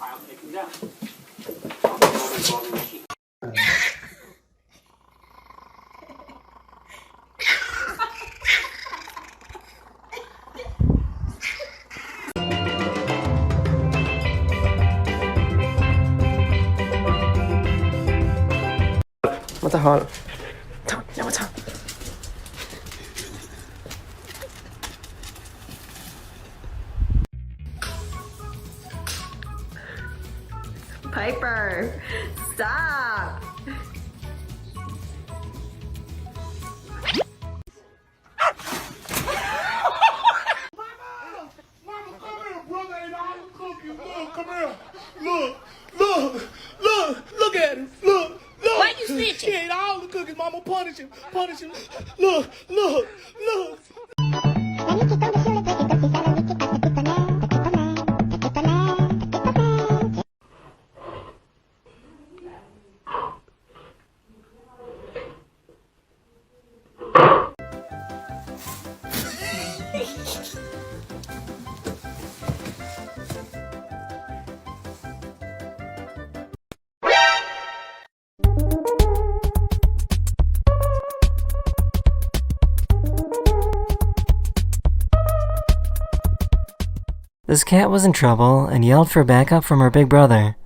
I'll take him down. I'll be involved in the machine. What the hell? Ja, what's up? Piper, stop! Look at him. Look. Why you snitching? He ate all the cookies. Mama, punish him. Look. This cat was in trouble and yelled for backup from her big brother.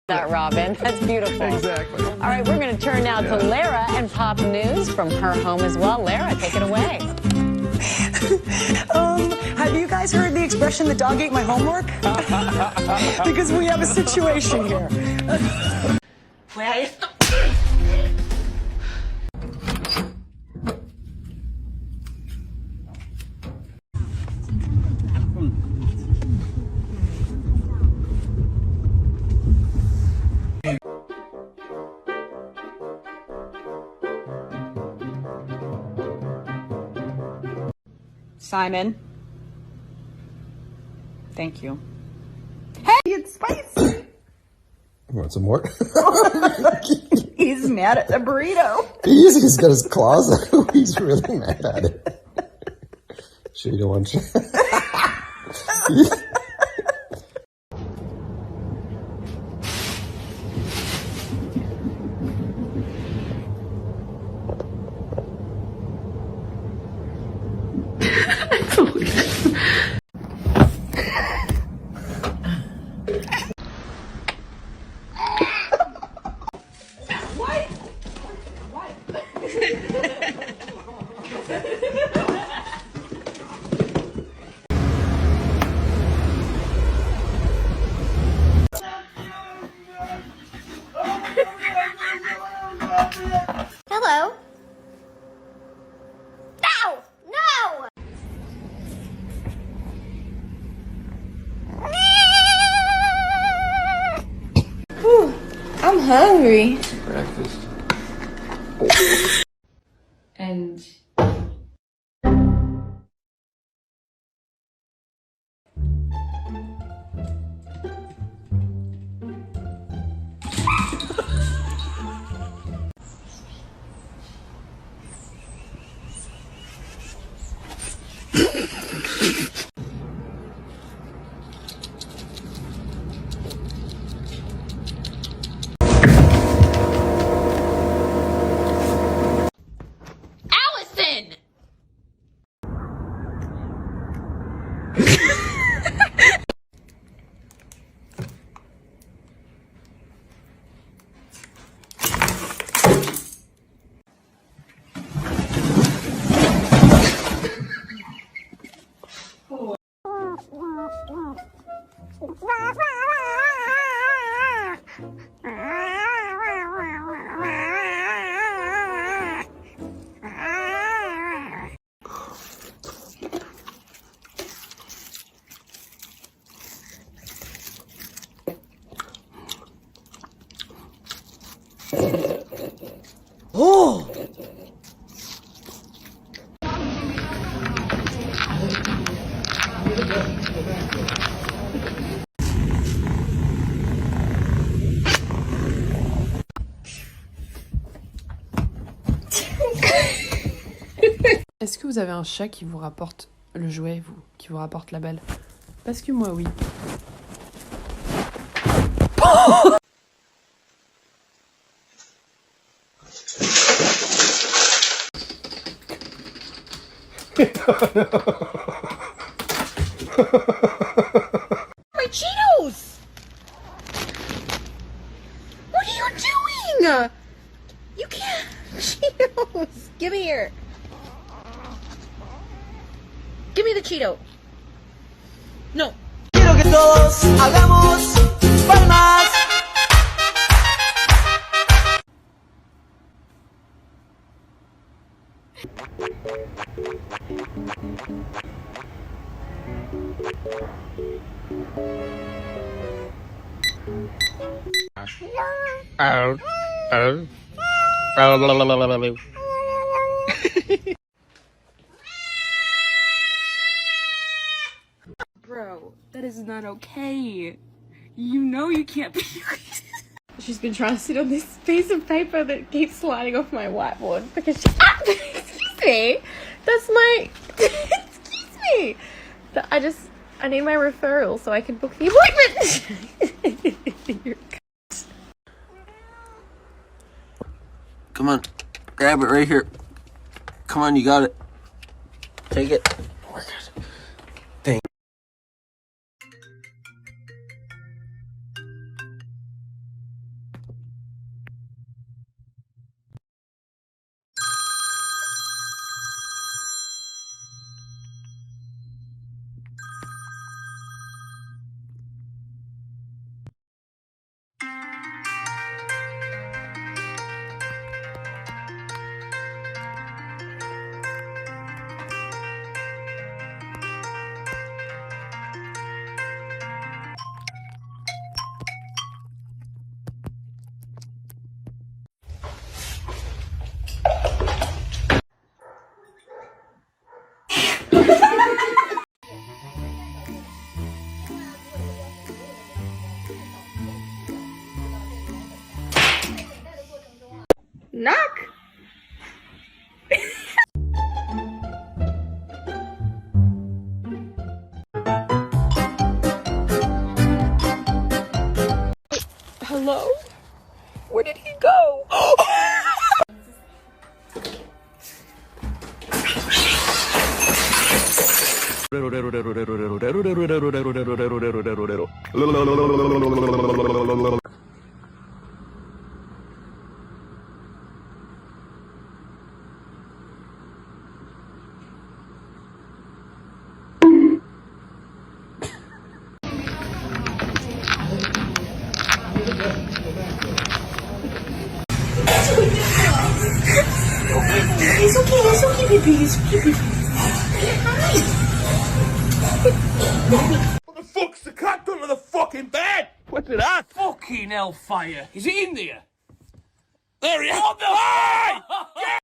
That, Robin. That's beautiful. Exactly. All right, we're going to turn now to Lara and pop news from her home as well. Lara, take it away. Have you guys heard the expression, the dog ate my homework? Because we have a situation here. Simon. Thank you. Hey, it's spicy. You want some more? He's mad at the burrito. He's got his claws out. He's really mad at it. Sure you don't want to? Hello? No! No! Whew, I'm hungry. Breakfast. And Oh! Est-ce que vous avez un chat qui vous rapporte le jouet, qui vous rapporte la balle? Parce que moi, oui. My Cheetos! What are you doing? You can't. Cheetos! Give me here. Give me the Cheeto. No. Quiero que todos hagamos palmas. Bro, that is not okay. You know you can't be. She's been trying to sit on this piece of paper that keeps sliding off my whiteboard because she. Excuse me! That's my. Excuse me! I need my referral so I can book the appointment! Come on, grab it right here. Come on, you got it. Take it. Thank. Knock! Hello? Where did he go? It's okay, baby. It's okay, baby. What the fuck's the cat done to the fucking bed? What's it at? Fucking hellfire. Is it in there? There he is. What the fuck?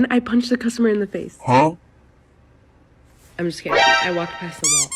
I punched the customer in the face. Huh? I'm just kidding. I walked past the wall.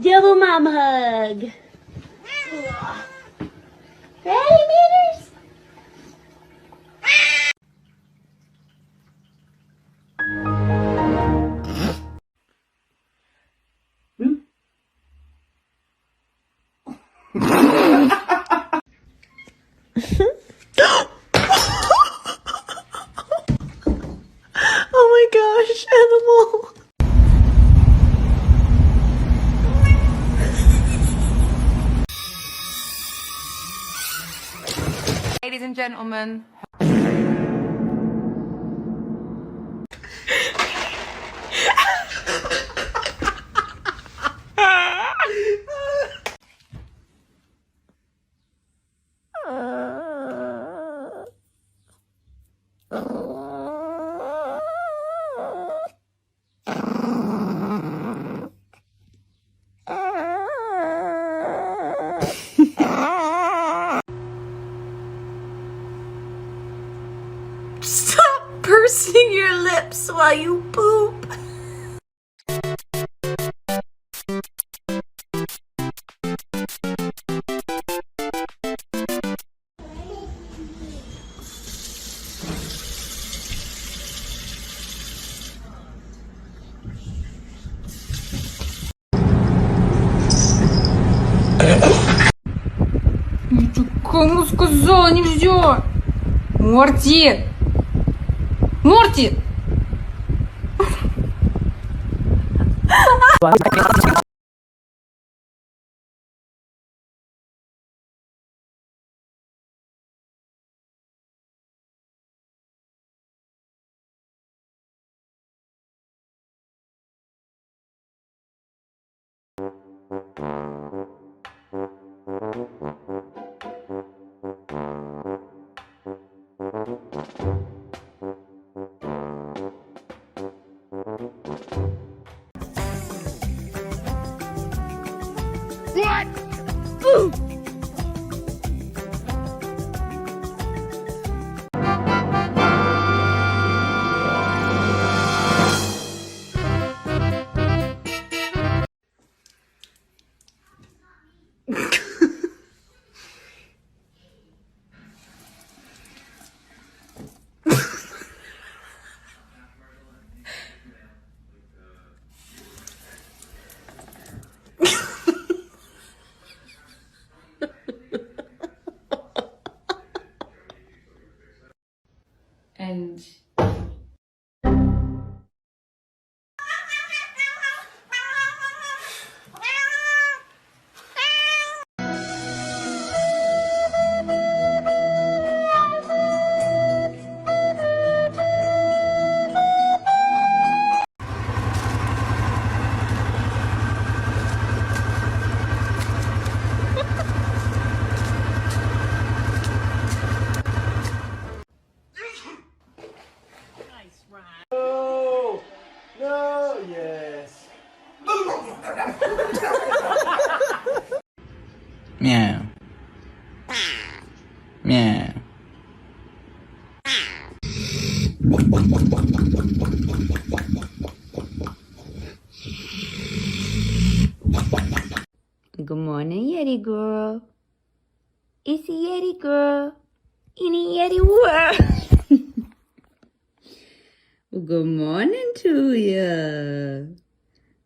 Double mom hug. Ready, meters? Oh my gosh, animal. Ladies and gentlemen. Stop pursing your lips while you poop. Кому сказала нельзя? Морти! Морти! And Meow. Meow. good morning, Yeti girl. It's a Yeti girl in a Yeti world. Well, good morning to ya.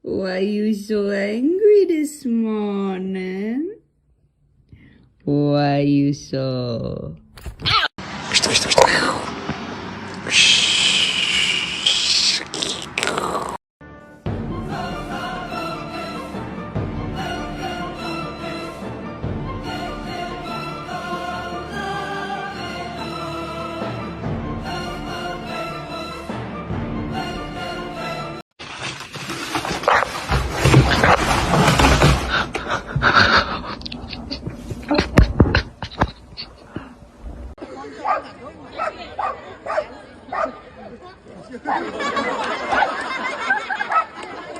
Why you so angry this morning? Why you so